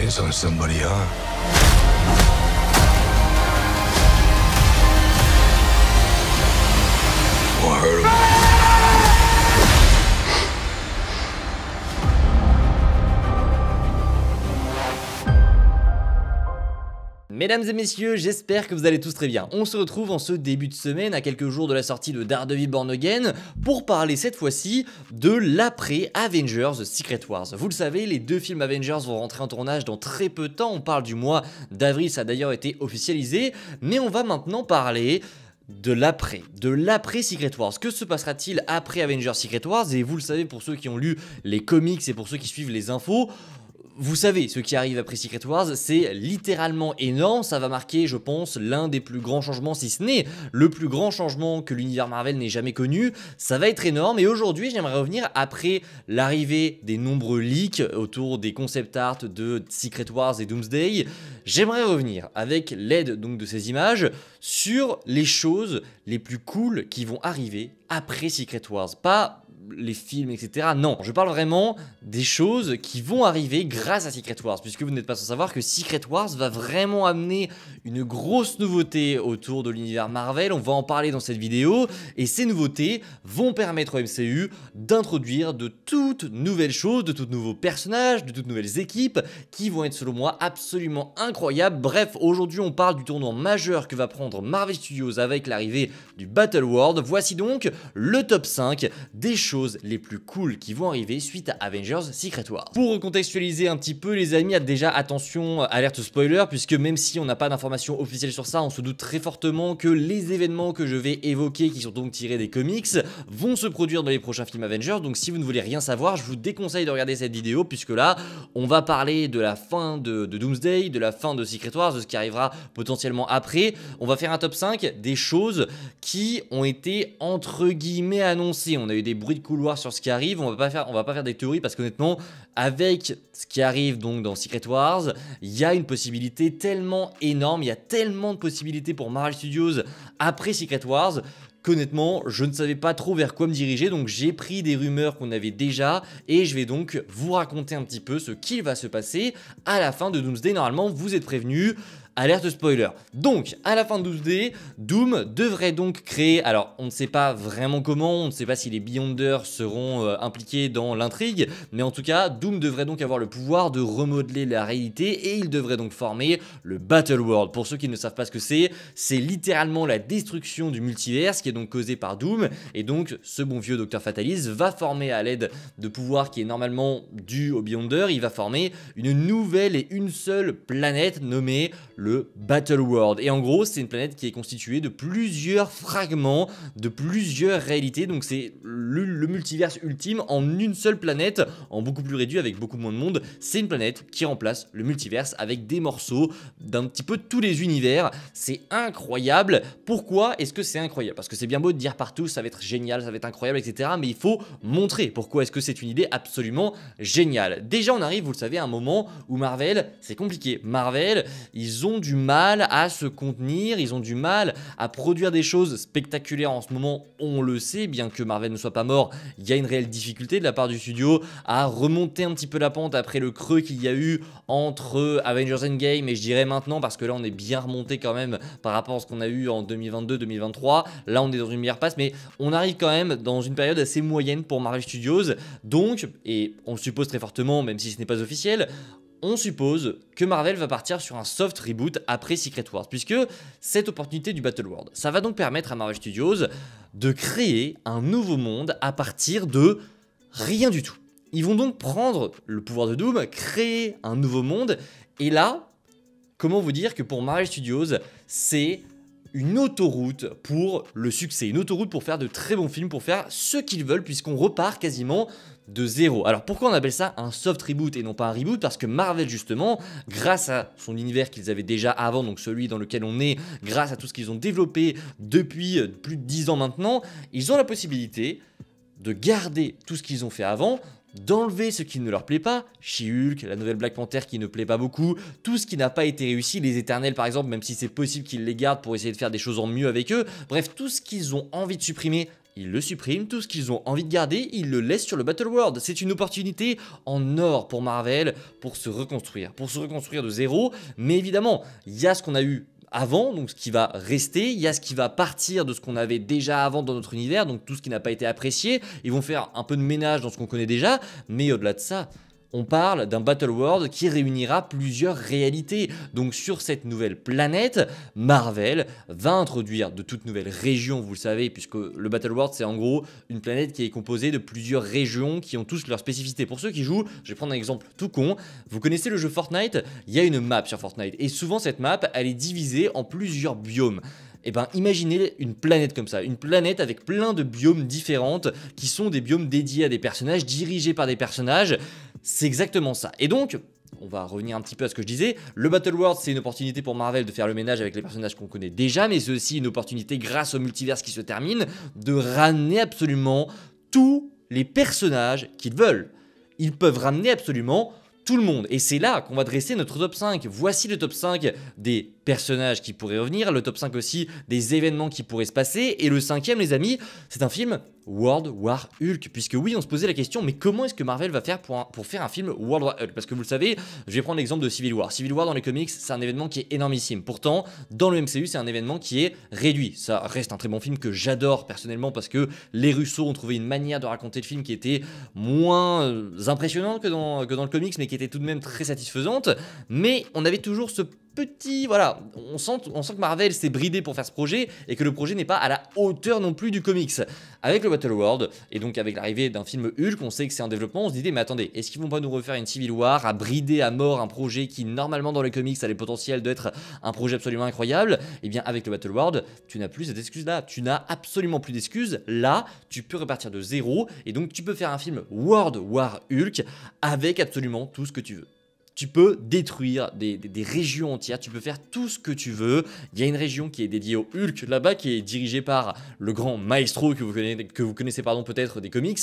hands on somebody, huh? Or hurt him? Mesdames et messieurs, j'espère que vous allez tous très bien. On se retrouve en ce début de semaine, à quelques jours de la sortie de Daredevil Born Again, pour parler cette fois-ci de l'après Avengers Secret Wars. Vous le savez, les deux films Avengers vont rentrer en tournage dans très peu de temps, on parle du mois d'avril, ça a d'ailleurs été officialisé, mais on va maintenant parler de l'après Secret Wars. Que se passera-t-il après Avengers Secret Wars? Et vous le savez, pour ceux qui ont lu les comics et pour ceux qui suivent les infos, vous savez, ce qui arrive après Secret Wars, c'est littéralement énorme, ça va marquer, je pense, l'un des plus grands changements, si ce n'est le plus grand changement que l'univers Marvel n'ait jamais connu, ça va être énorme, et aujourd'hui j'aimerais revenir après l'arrivée des nombreux leaks autour des concept art de Secret Wars et Doomsday, j'aimerais revenir, avec l'aide donc de ces images, sur les choses les plus cool qui vont arriver après Secret Wars, pas les films, etc. Non, je parle vraiment des choses qui vont arriver grâce à Secret Wars, puisque vous n'êtes pas sans savoir que Secret Wars va vraiment amener une grosse nouveauté autour de l'univers Marvel, on va en parler dans cette vidéo, et ces nouveautés vont permettre au MCU d'introduire de toutes nouvelles choses, de tout nouveaux personnages, de toutes nouvelles équipes, qui vont être selon moi absolument incroyables. Bref, aujourd'hui on parle du tournant majeur que va prendre Marvel Studios avec l'arrivée du Battle World. Voici donc le top 5 des choses les plus cool qui vont arriver suite à Avengers Secret Wars. Pour recontextualiser un petit peu les amis, déjà attention, alerte spoiler, puisque même si on n'a pas d'informations officielles sur ça, on se doute très fortement que les événements que je vais évoquer, qui sont donc tirés des comics, vont se produire dans les prochains films Avengers, donc si vous ne voulez rien savoir, je vous déconseille de regarder cette vidéo, puisque là, on va parler de la fin de Doomsday, de la fin de Secret Wars, de ce qui arrivera potentiellement après. On va faire un top 5 des choses qui ont été entre guillemets annoncées. On a eu des bruits de couloir sur ce qui arrive, on va pas faire des théories parce qu'honnêtement, avec ce qui arrive donc dans Secret Wars, il y a une possibilité tellement énorme, il y a tellement de possibilités pour Marvel Studios après Secret Wars qu'honnêtement, je ne savais pas trop vers quoi me diriger, donc j'ai pris des rumeurs qu'on avait déjà et je vais donc vous raconter un petit peu ce qu'il va se passer à la fin de Doomsday. Normalement, vous êtes prévenus. Alerte spoiler. Donc, à la fin de Doomsday, Doom devrait donc créer, alors on ne sait pas vraiment comment, on ne sait pas si les Beyonders seront impliqués dans l'intrigue, mais en tout cas, Doom devrait donc avoir le pouvoir de remodeler la réalité et il devrait donc former le Battle World. Pour ceux qui ne savent pas ce que c'est littéralement la destruction du multiverse qui est donc causée par Doom, et donc ce bon vieux Docteur Fatalis va former à l'aide de pouvoirs qui est normalement dû au Beyonder, il va former une nouvelle et une seule planète nommée le Battle World. Et en gros, c'est une planète qui est constituée de plusieurs fragments, de plusieurs réalités. Donc c'est le multiverse ultime en une seule planète, en beaucoup plus réduit, avec beaucoup moins de monde. C'est une planète qui remplace le multiverse avec des morceaux d'un petit peu tous les univers. C'est incroyable. Pourquoi est-ce que c'est incroyable? Parce que c'est bien beau de dire partout, ça va être génial, ça va être incroyable, etc. Mais il faut montrer pourquoi est-ce que c'est une idée absolument géniale. Déjà, on arrive, vous le savez, à un moment où Marvel, c'est compliqué. Marvel, ils ont du mal à se contenir, ils ont du mal à produire des choses spectaculaires en ce moment, on le sait, bien que Marvel ne soit pas mort, il y a une réelle difficulté de la part du studio à remonter un petit peu la pente après le creux qu'il y a eu entre Avengers Endgame et je dirais maintenant, parce que là on est bien remonté quand même par rapport à ce qu'on a eu en 2022-2023, là on est dans une meilleure passe, mais on arrive quand même dans une période assez moyenne pour Marvel Studios, donc, et on le suppose très fortement, même si ce n'est pas officiel, on suppose que Marvel va partir sur un soft reboot après Secret Wars, puisque cette opportunité du Battle World, ça va donc permettre à Marvel Studios de créer un nouveau monde à partir de rien du tout. Ils vont donc prendre le pouvoir de Doom, créer un nouveau monde, et là, comment vous dire que pour Marvel Studios, c'est une autoroute pour le succès, une autoroute pour faire de très bons films, pour faire ce qu'ils veulent, puisqu'on repart quasiment de zéro. Alors pourquoi on appelle ça un soft reboot et non pas un reboot? Parce que Marvel justement, grâce à son univers qu'ils avaient déjà avant, donc celui dans lequel on est, grâce à tout ce qu'ils ont développé depuis plus de 10 ans maintenant, ils ont la possibilité de garder tout ce qu'ils ont fait avant, d'enlever ce qui ne leur plaît pas, She-Hulk, la nouvelle Black Panther qui ne plaît pas beaucoup, tout ce qui n'a pas été réussi, les Éternels par exemple, même si c'est possible qu'ils les gardent pour essayer de faire des choses en mieux avec eux, bref, tout ce qu'ils ont envie de supprimer, ils le suppriment, tout ce qu'ils ont envie de garder, ils le laissent sur le Battle World. C'est une opportunité en or pour Marvel pour se reconstruire de zéro, mais évidemment, il y a ce qu'on a eu avant, donc ce qui va rester, il y a ce qui va partir de ce qu'on avait déjà avant dans notre univers, donc tout ce qui n'a pas été apprécié, ils vont faire un peu de ménage dans ce qu'on connaît déjà, mais au-delà de ça, on parle d'un Battle World qui réunira plusieurs réalités. Donc sur cette nouvelle planète, Marvel va introduire de toutes nouvelles régions, vous le savez, puisque le Battle World c'est en gros une planète qui est composée de plusieurs régions qui ont tous leurs spécificités. Pour ceux qui jouent, je vais prendre un exemple tout con, vous connaissez le jeu Fortnite, il y a une map sur Fortnite, et souvent cette map elle est divisée en plusieurs biomes. Et ben imaginez une planète comme ça, une planète avec plein de biomes différentes qui sont des biomes dédiés à des personnages, dirigés par des personnages. C'est exactement ça. Et donc, on va revenir un petit peu à ce que je disais, le Battle World c'est une opportunité pour Marvel de faire le ménage avec les personnages qu'on connaît déjà, mais c'est aussi une opportunité grâce au multivers qui se termine de ramener absolument tous les personnages qu'ils veulent. Ils peuvent ramener absolument tout le monde. Et c'est là qu'on va dresser notre top 5. Voici le top 5 des personnages qui pourraient revenir, le top 5 aussi des événements qui pourraient se passer. Et le cinquième, les amis, c'est un film World War Hulk. Puisque oui, on se posait la question, mais comment est-ce que Marvel va faire pour faire un film World War Hulk? Parce que vous le savez, je vais prendre l'exemple de Civil War. Civil War dans les comics, c'est un événement qui est énormissime. Pourtant, dans le MCU, c'est un événement qui est réduit. Ça reste un très bon film que j'adore personnellement parce que les Russo ont trouvé une manière de raconter le film qui était moins impressionnante que dans le comics, mais qui était tout de même très satisfaisante. Mais on avait toujours ce petit, voilà, on sent que Marvel s'est bridé pour faire ce projet et que le projet n'est pas à la hauteur non plus du comics. Avec le Battle World et donc avec l'arrivée d'un film Hulk, on sait que c'est en développement, on se disait mais attendez, est-ce qu'ils vont pas nous refaire une Civil War à brider à mort un projet qui normalement dans les comics a le potentiel d'être un projet absolument incroyable? Et bien avec le Battle World, tu n'as plus cette excuse là, tu n'as absolument plus d'excuses, là tu peux repartir de zéro et donc tu peux faire un film World War Hulk avec absolument tout ce que tu veux. Tu peux détruire des régions entières, tu peux faire tout ce que tu veux. Il y a une région qui est dédiée au Hulk là-bas, qui est dirigée par le grand maestro que vous connaissez peut-être des comics.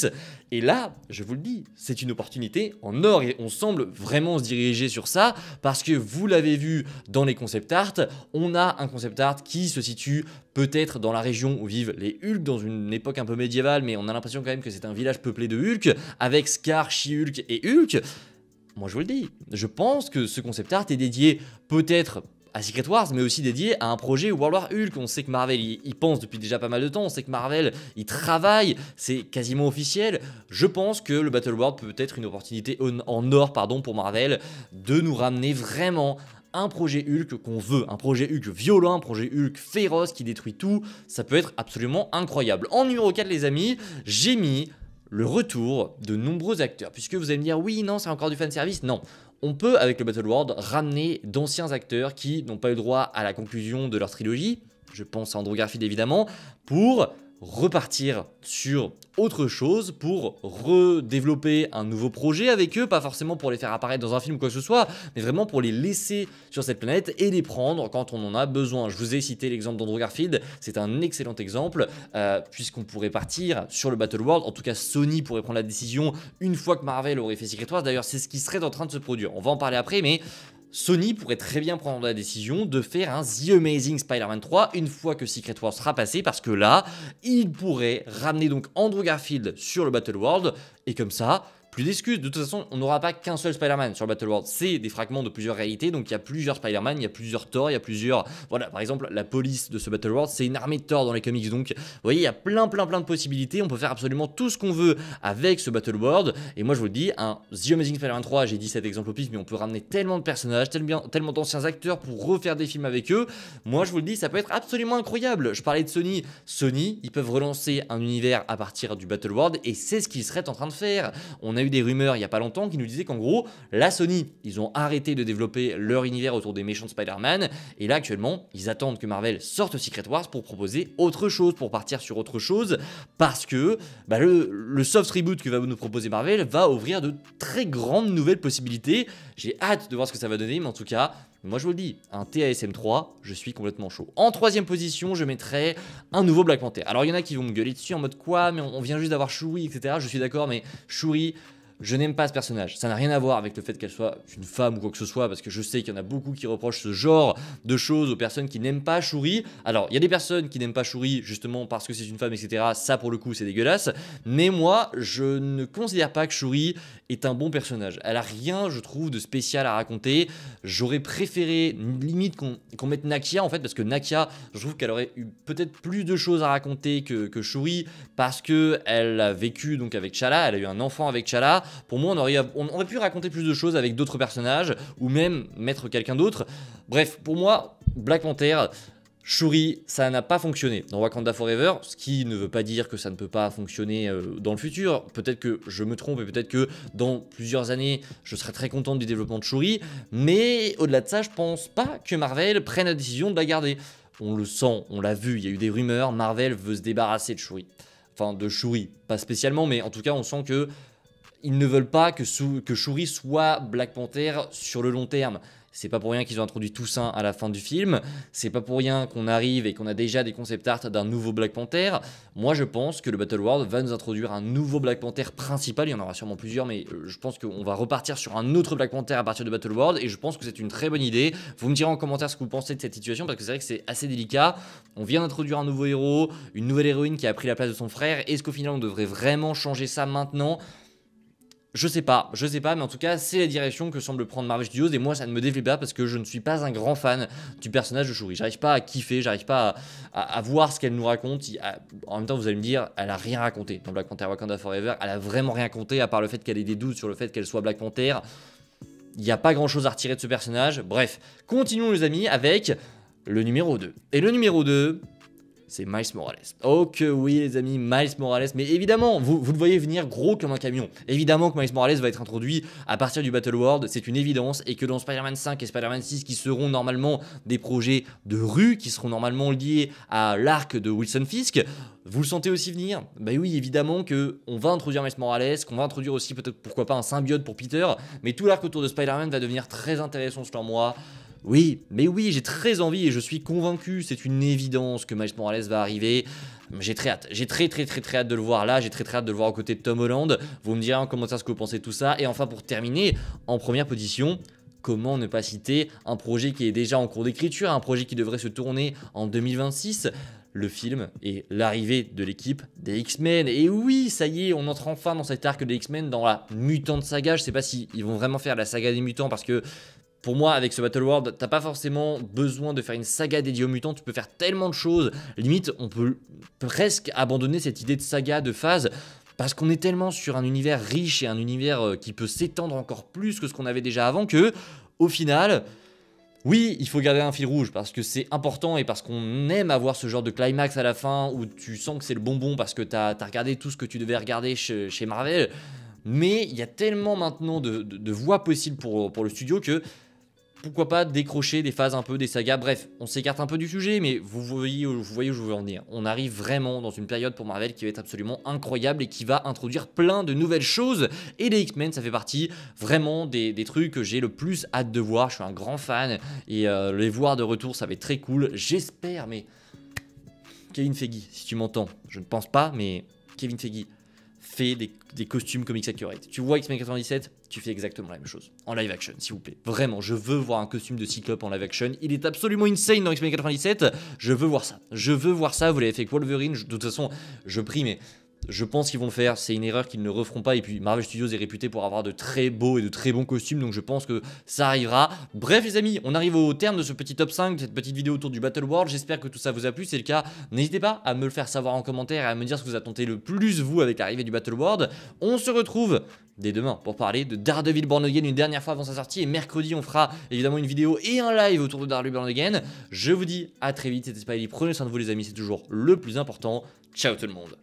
Et là, je vous le dis, c'est une opportunité en or et on semble vraiment se diriger sur ça parce que vous l'avez vu dans les concept art, on a un concept art qui se situe peut-être dans la région où vivent les Hulk, dans une époque un peu médiévale, mais on a l'impression quand même que c'est un village peuplé de Hulk, avec Scar, She-Hulk et Hulk. Moi je vous le dis, je pense que ce concept art est dédié peut-être à Secret Wars, mais aussi dédié à un projet World War Hulk. On sait que Marvel y pense depuis déjà pas mal de temps, on sait que Marvel y travaille, c'est quasiment officiel. Je pense que le Battle World peut être une opportunité en or pour Marvel de nous ramener vraiment un projet Hulk qu'on veut, un projet Hulk violent, un projet Hulk féroce qui détruit tout, ça peut être absolument incroyable. En numéro 4 les amis, j'ai mis le retour de nombreux acteurs, puisque vous allez me dire oui, non, c'est encore du fanservice. Non, on peut avec le Battle World ramener d'anciens acteurs qui n'ont pas eu droit à la conclusion de leur trilogie, je pense à Andrew Garfield évidemment, pour repartir sur autre chose, pour redévelopper un nouveau projet avec eux, pas forcément pour les faire apparaître dans un film ou quoi que ce soit, mais vraiment pour les laisser sur cette planète et les prendre quand on en a besoin. Je vous ai cité l'exemple d'Andrew Garfield, c'est un excellent exemple, puisqu'on pourrait partir sur le Battle World, en tout cas Sony pourrait prendre la décision une fois que Marvel aurait fait Secret Wars, d'ailleurs c'est ce qui serait en train de se produire, on va en parler après, mais Sony pourrait très bien prendre la décision de faire un The Amazing Spider-Man 3 une fois que Secret Wars sera passé, parce que là, il pourrait ramener donc Andrew Garfield sur le Battle World, et comme ça, plus d'excuses. De toute façon, on n'aura pas qu'un seul Spider-Man sur le Battle World, c'est des fragments de plusieurs réalités, donc il y a plusieurs Spider-Man, il y a plusieurs Thor, il y a plusieurs... Voilà, par exemple, la police de ce Battle World, c'est une armée de Thor dans les comics, donc vous voyez, il y a plein de possibilités, on peut faire absolument tout ce qu'on veut avec ce Battle World, et moi je vous le dis, un The Amazing Spider-Man 3, j'ai dit cet exemple au pif, mais on peut ramener tellement de personnages, tellement d'anciens acteurs pour refaire des films avec eux, moi je vous le dis, ça peut être absolument incroyable. Je parlais de Sony, ils peuvent relancer un univers à partir du Battle World, et c'est ce qu'ils seraient en train de faire. On a eu des rumeurs il y a pas longtemps qui nous disaient qu'en gros, la Sony, ils ont arrêté de développer leur univers autour des méchants de Spider-Man, et là actuellement, ils attendent que Marvel sorte Secret Wars pour proposer autre chose, pour partir sur autre chose, parce que le soft reboot que va nous proposer Marvel va ouvrir de très grandes nouvelles possibilités. J'ai hâte de voir ce que ça va donner, mais en tout cas, moi je vous le dis, un TASM 3, je suis complètement chaud. En troisième position, je mettrai un nouveau Black Panther. Alors il y en a qui vont me gueuler dessus en mode quoi, mais on vient juste d'avoir Shuri, etc. Je suis d'accord, mais Shuri, Je n'aime pas ce personnage, ça n'a rien à voir avec le fait qu'elle soit une femme ou quoi que ce soit, parce que je sais qu'il y en a beaucoup qui reprochent ce genre de choses aux personnes qui n'aiment pas Shuri. Alors, il y a des personnes qui n'aiment pas Shuri justement parce que c'est une femme, etc. Ça, pour le coup, c'est dégueulasse. Mais moi, je ne considère pas que Shuri est un bon personnage. Elle a rien, je trouve, de spécial à raconter. J'aurais préféré limite qu'on mette Nakia, en fait, parce que Nakia, je trouve qu'elle aurait eu peut-être plus de choses à raconter que Shuri, parce qu'elle a vécu donc avec T'Challa, elle a eu un enfant avec T'Challa. Pour moi, on aurait pu raconter plus de choses avec d'autres personnages, ou même mettre quelqu'un d'autre. Bref, pour moi, Black Panther, Shuri, ça n'a pas fonctionné dans Wakanda Forever, ce qui ne veut pas dire que ça ne peut pas fonctionner dans le futur. Peut-être que je me trompe et peut-être que dans plusieurs années, je serai très content du développement de Shuri. Mais au-delà de ça, je pense pas que Marvel prenne la décision de la garder. On le sent, on l'a vu, il y a eu des rumeurs, Marvel veut se débarrasser de Shuri. Enfin, de Shuri, pas spécialement, mais en tout cas, on sent que ils ne veulent pas que Shuri soit Black Panther sur le long terme. C'est pas pour rien qu'ils ont introduit Toussaint à la fin du film. C'est pas pour rien qu'on arrive et qu'on a déjà des concept art d'un nouveau Black Panther. Moi, je pense que le Battle World va nous introduire un nouveau Black Panther principal. Il y en aura sûrement plusieurs, mais je pense qu'on va repartir sur un autre Black Panther à partir de Battle World. Et je pense que c'est une très bonne idée. Vous me direz en commentaire ce que vous pensez de cette situation, parce que c'est vrai que c'est assez délicat. On vient d'introduire un nouveau héros, une nouvelle héroïne qui a pris la place de son frère. Est-ce qu'au final, on devrait vraiment changer ça maintenant ? Je sais pas, mais en tout cas, c'est la direction que semble prendre Marvel Studios, et moi, ça ne me déplaît pas parce que je ne suis pas un grand fan du personnage de Shuri. J'arrive pas à kiffer, j'arrive pas à voir ce qu'elle nous raconte. En même temps, vous allez me dire, elle a rien raconté dans Black Panther Wakanda Forever. Elle a vraiment rien raconté, à part le fait qu'elle ait des doutes sur le fait qu'elle soit Black Panther. Il n'y a pas grand chose à retirer de ce personnage. Bref, continuons les amis avec le numéro 2. Et le numéro 2... c'est Miles Morales. Oh que oui les amis, Miles Morales, mais évidemment, vous le voyez venir gros comme un camion. Évidemment que Miles Morales va être introduit à partir du Battle World, c'est une évidence, et que dans Spider-Man 5 et Spider-Man 6, qui seront normalement des projets de rue, qui seront normalement liés à l'arc de Wilson Fisk, vous le sentez aussi venir? Bah oui, évidemment que on va introduire Miles Morales, qu'on va introduire aussi peut-être pourquoi pas un symbiote pour Peter, mais tout l'arc autour de Spider-Man va devenir très intéressant selon moi. Oui, mais oui, j'ai très envie et je suis convaincu, c'est une évidence que Miles Morales va arriver. J'ai très hâte, j'ai très hâte de le voir là, j'ai très hâte de le voir aux côtés de Tom Holland. Vous me direz en commentaire ce que vous pensez de tout ça. Et enfin, pour terminer, en première position, comment ne pas citer un projet qui est déjà en cours d'écriture, un projet qui devrait se tourner en 2026, le film et l'arrivée de l'équipe des X-Men. Et oui, ça y est, on entre enfin dans cet arc des X-Men, dans la Mutant Saga. Je sais pas si ils vont vraiment faire la saga des mutants, parce que pour moi, avec ce Battle World, t'as pas forcément besoin de faire une saga dédiée aux mutants, tu peux faire tellement de choses. Limite, on peut presque abandonner cette idée de saga, de phase, parce qu'on est tellement sur un univers riche et un univers qui peut s'étendre encore plus que ce qu'on avait déjà avant, que, au final, oui, il faut garder un fil rouge, parce que c'est important et parce qu'on aime avoir ce genre de climax à la fin, où tu sens que c'est le bonbon parce que t'as regardé tout ce que tu devais regarder chez Marvel. Mais il y a tellement maintenant de voies possibles pour le studio que pourquoi pas décrocher des phases un peu des sagas. Bref, on s'écarte un peu du sujet, mais vous voyez où je veux en venir. On arrive vraiment dans une période pour Marvel qui va être absolument incroyable et qui va introduire plein de nouvelles choses. Et les X-Men, ça fait partie vraiment des trucs que j'ai le plus hâte de voir. Je suis un grand fan et les voir de retour, ça va être très cool. J'espère, mais Kevin Feige, si tu m'entends, je ne pense pas, mais Kevin Feige fait des costumes Comics Accurate. Tu vois X-Men 97, tu fais exactement la même chose. En live action, s'il vous plaît. Vraiment, je veux voir un costume de Cyclope en live action. Il est absolument insane dans X-Men 97. Je veux voir ça. Je veux voir ça. Vous l'avez fait avec Wolverine. De toute façon, je prie, mais je pense qu'ils vont le faire. C'est une erreur qu'ils ne referont pas. Et puis Marvel Studios est réputé pour avoir de très beaux et de très bons costumes. Donc je pense que ça arrivera. Bref les amis, on arrive au terme de ce petit top 5, de cette petite vidéo autour du Battle World. J'espère que tout ça vous a plu. Si c'est le cas, n'hésitez pas à me le faire savoir en commentaire et à me dire ce que vous attendez le plus vous avec l'arrivée du Battle World. On se retrouve dès demain pour parler de Daredevil Born Again une dernière fois avant sa sortie. Et mercredi, on fera évidemment une vidéo et un live autour de Daredevil Born Again. Je vous dis à très vite. C'était Spidey. Prenez soin de vous les amis, c'est toujours le plus important. Ciao tout le monde.